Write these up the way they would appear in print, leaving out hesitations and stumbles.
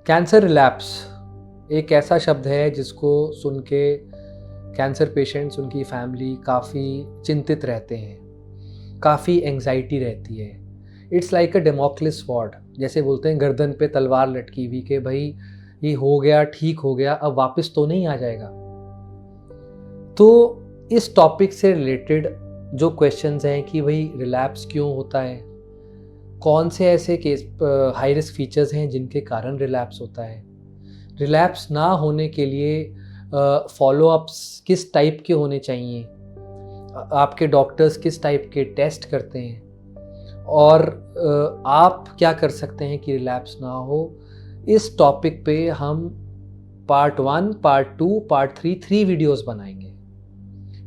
Cancer relapse एक ऐसा शब्द है जिसको सुन के कैंसर पेशेंट्स, उनकी फैमिली काफ़ी चिंतित रहते हैं, काफ़ी एंग्जाइटी रहती है। इट्स लाइक अ डेमोक्लिस स्वॉर्ड, जैसे बोलते हैं गर्दन पे तलवार लटकी हुई कि भाई ये हो गया, ठीक हो गया, अब वापस तो नहीं आ जाएगा। तो इस टॉपिक से रिलेटेड जो क्वेश्चंस हैं कि भाई रिलैप्स क्यों होता है, कौन से ऐसे केस हाई रिस्क फीचर्स हैं जिनके कारण रिलैप्स होता है, रिलैप्स ना होने के लिए फॉलोअप्स किस टाइप के होने चाहिए, आपके डॉक्टर्स किस टाइप के टेस्ट करते हैं और आप क्या कर सकते हैं कि रिलैप्स ना हो। इस टॉपिक पे हम पार्ट 1, पार्ट 2, पार्ट 3 वीडियोस बनाएंगे।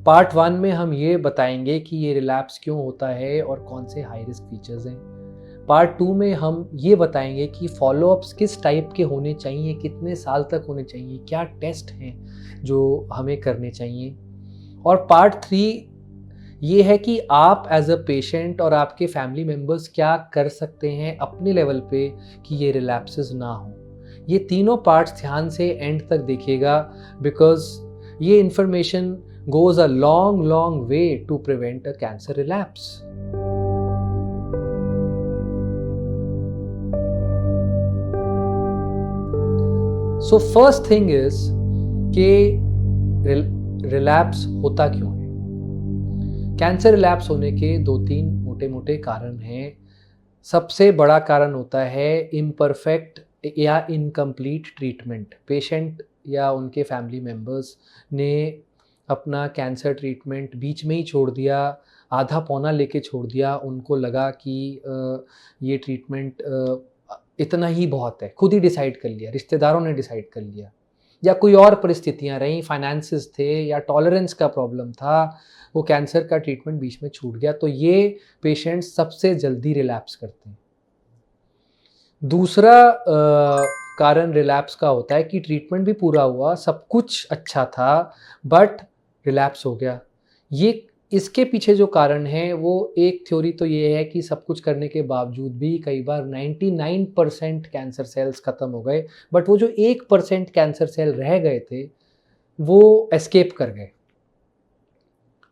पार्ट 1 में हम ये बताएंगे कि ये रिलैप्स क्यों होता है और कौन से हाई रिस्क फीचर्स हैं। पार्ट 2 में हम ये बताएंगे कि फॉलोअप्स किस टाइप के होने चाहिए, कितने साल तक होने चाहिए, क्या टेस्ट हैं जो हमें करने चाहिए। और पार्ट 3 ये है कि आप एज अ पेशेंट और आपके फैमिली मेम्बर्स क्या कर सकते हैं अपने लेवल पे कि ये रिलैप्सेस ना हो। ये तीनों पार्ट्स ध्यान से एंड तक देखिएगा, बिकॉज ये information goes a long way to prevent a cancer relapse. So first thing is कि रिलैप्स होता क्यों है। कैंसर रिलैप्स होने के 2-3 मोटे कारण हैं। सबसे बड़ा कारण होता है इम्परफेक्ट या इनकम्प्लीट ट्रीटमेंट। पेशेंट या उनके फैमिली मेम्बर्स ने अपना कैंसर ट्रीटमेंट बीच में ही छोड़ दिया, आधा पौना लेके छोड़ दिया। उनको लगा कि ये ट्रीटमेंट इतना ही बहुत है, खुद ही डिसाइड कर लिया, रिश्तेदारों ने डिसाइड कर लिया, या कोई और परिस्थितियां रहीं, फाइनेंसेस थे या टॉलरेंस का प्रॉब्लम था, वो कैंसर का ट्रीटमेंट बीच में छूट गया। तो ये पेशेंट्स सबसे जल्दी रिलैप्स करते हैं। दूसरा कारण रिलैप्स का होता है कि ट्रीटमेंट भी पूरा हुआ, सब कुछ अच्छा था, बट रिलैप्स हो गया। ये इसके पीछे जो कारण है वो एक थ्योरी तो ये है कि सब कुछ करने के बावजूद भी कई बार 99% कैंसर सेल्स खत्म हो गए, बट वो जो 1% कैंसर सेल रह गए थे वो एस्केप कर गए,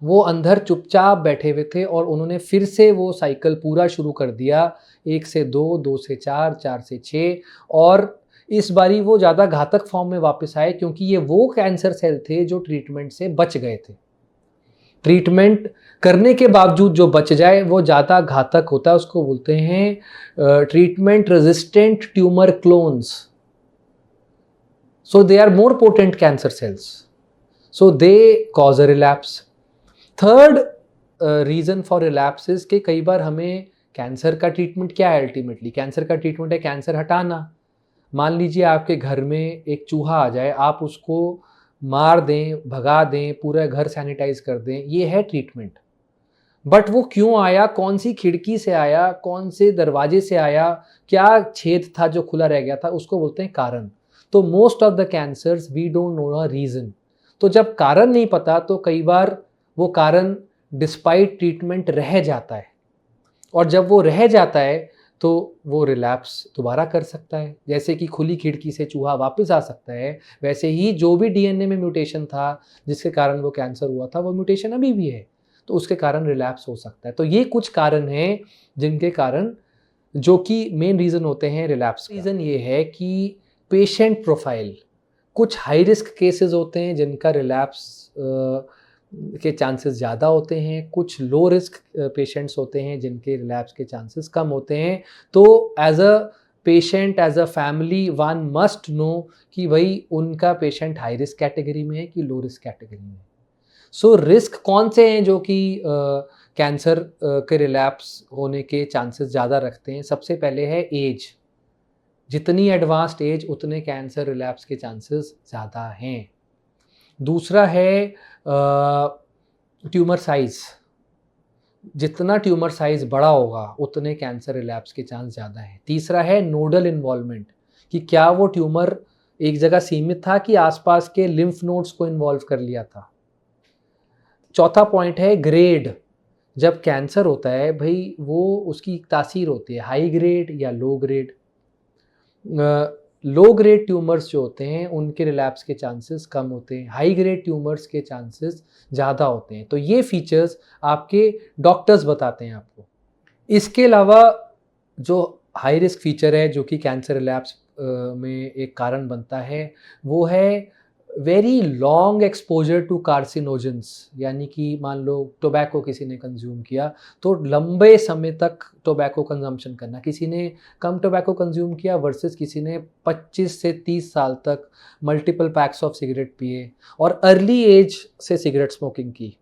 वो अंदर चुपचाप बैठे हुए थे और उन्होंने फिर से वो साइकिल पूरा शुरू कर दिया, 1 से 2, 2 से 4, 4 से 6, और इस बारी वो ज़्यादा घातक फॉर्म में वापस आए क्योंकि ये वो कैंसर सेल थे जो ट्रीटमेंट से बच गए थे। ट्रीटमेंट करने के बावजूद जो बच जाए वो ज़्यादा घातक होता है, उसको बोलते हैं treatment resistant tumour clones. So they are more potent cancer cells, so they cause a relapse. Third reason for relapse के कई बार हमें कैंसर का ट्रीटमेंट क्या है, अल्टीमेटली कैंसर का ट्रीटमेंट है कैंसर हटाना। मान लीजिए आपके घर में एक चूहा आ जाए, आप उसको मार दें, भगा दें, पूरा घर सैनिटाइज कर दें, ये है ट्रीटमेंट। बट वो क्यों आया, कौन सी खिड़की से आया, कौन से दरवाजे से आया, क्या छेद था जो खुला रह गया था, उसको बोलते हैं कारण। तो most of the cancers we don't know a reason. तो जब कारण नहीं पता तो कई बार वो कारण डिस्पाइट ट्रीटमेंट रह जाता है, और जब वो रह जाता है तो वो रिलैप्स दोबारा कर सकता है। जैसे कि खुली खिड़की से चूहा वापस आ सकता है, वैसे ही जो भी डीएनए में म्यूटेशन था जिसके कारण वो कैंसर हुआ था, वो म्यूटेशन अभी भी है, तो उसके कारण रिलैप्स हो सकता है। तो ये कुछ कारण हैं जिनके कारण, जो कि मेन रीज़न होते हैं रिलैप्स। रीज़न ये है कि पेशेंट प्रोफाइल, कुछ हाई रिस्क केसेस होते हैं जिनका रिलैप्स के चांसेस ज़्यादा होते हैं, कुछ लो रिस्क पेशेंट्स होते हैं जिनके रिलैप्स के चांसेस कम होते हैं। तो as a patient, as a family, one must know कि भाई उनका पेशेंट हाई रिस्क कैटेगरी में है कि लो रिस्क कैटेगरी में है। सो रिस्क कौन से हैं जो कि कैंसर के रिलैप्स होने के चांसेस ज़्यादा रखते हैं। सबसे पहले है एज, जितनी एडवांस्ड एज उतने कैंसर रिलैप्स के चांसेस ज़्यादा हैं। दूसरा है ट्यूमर साइज़, जितना ट्यूमर साइज़ बड़ा होगा उतने कैंसर रिलैप्स के चांस ज़्यादा हैं। तीसरा है नोडल इन्वॉल्वमेंट, कि क्या वो ट्यूमर एक जगह सीमित था कि आसपास के लिम्फ नोड्स को इन्वॉल्व कर लिया था। चौथा पॉइंट है ग्रेड, जब कैंसर होता है भाई वो उसकी तासीर होती है हाई ग्रेड या low grade. Low grade tumours जो होते हैं उनके रिलैप्स के चांसेस कम होते हैं, हाई ग्रेड ट्यूमर्स के चांसेस ज़्यादा होते हैं। तो ये फीचर्स आपके डॉक्टर्स बताते हैं आपको। इसके अलावा जो हाई रिस्क फीचर है जो कि कैंसर रिलैप्स में एक कारण बनता है, वो है very long exposure to carcinogens, यानी कि मान लो टोबैको किसी ने कंज्यूम किया तो लंबे समय तक टोबैको कंजम्पशन करना, किसी ने कम टोबैको कंज्यूम किया वर्सेस किसी ने 25 से 30 साल तक मल्टीपल पैक्स ऑफ सिगरेट पिए और अर्ली एज से सिगरेट स्मोकिंग की।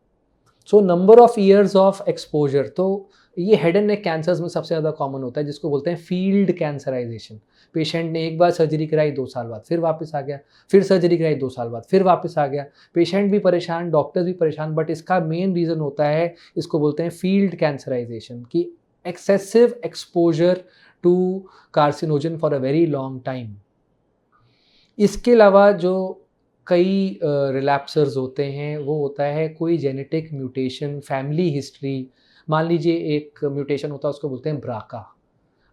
So number of years of exposure, तो ये हेड एंड नेक कैंसर्स में सबसे ज़्यादा कॉमन होता है, जिसको बोलते हैं फील्ड कैंसराइजेशन। पेशेंट ने एक बार सर्जरी कराई, 2 साल बाद फिर वापस आ गया, फिर सर्जरी कराई, 2 साल बाद फिर वापस आ गया। पेशेंट भी परेशान, डॉक्टर्स भी परेशान, बट इसका मेन रीज़न होता है, इसको बोलते हैं फील्ड कैंसराइजेशन, कि excessive exposure to carcinogen for a very long time. इसके अलावा जो कई रिलैप्सर्स होते हैं वो होता है कोई जेनेटिक म्यूटेशन, फैमिली हिस्ट्री। मान लीजिए एक म्यूटेशन होता है, उसको बोलते हैं ब्राका।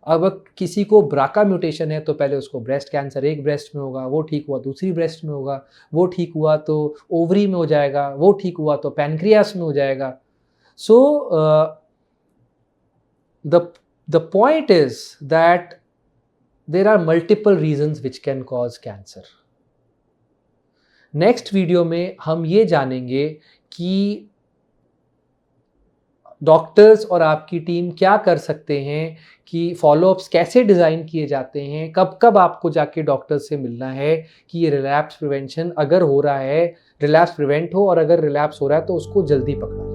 अब किसी को ब्राका म्यूटेशन है तो पहले उसको ब्रेस्ट कैंसर एक ब्रेस्ट में होगा, वो ठीक हुआ दूसरी ब्रेस्ट में होगा, वो ठीक हुआ तो ओवरी में हो जाएगा, वो ठीक हुआ तो पैनक्रियास में हो जाएगा। So the point is that there are multiple reasons which can cause cancer. Next video में हम ये जानेंगे कि डॉक्टर्स और आपकी टीम क्या कर सकते हैं, कि फॉलोअप्स कैसे डिज़ाइन किए जाते हैं, कब कब आपको जाके डॉक्टर से मिलना है, कि ये रिलैप्स प्रिवेंशन अगर हो रहा है, रिलैप्स प्रिवेंट हो, और अगर रिलैप्स हो रहा है तो उसको जल्दी पकड़ा।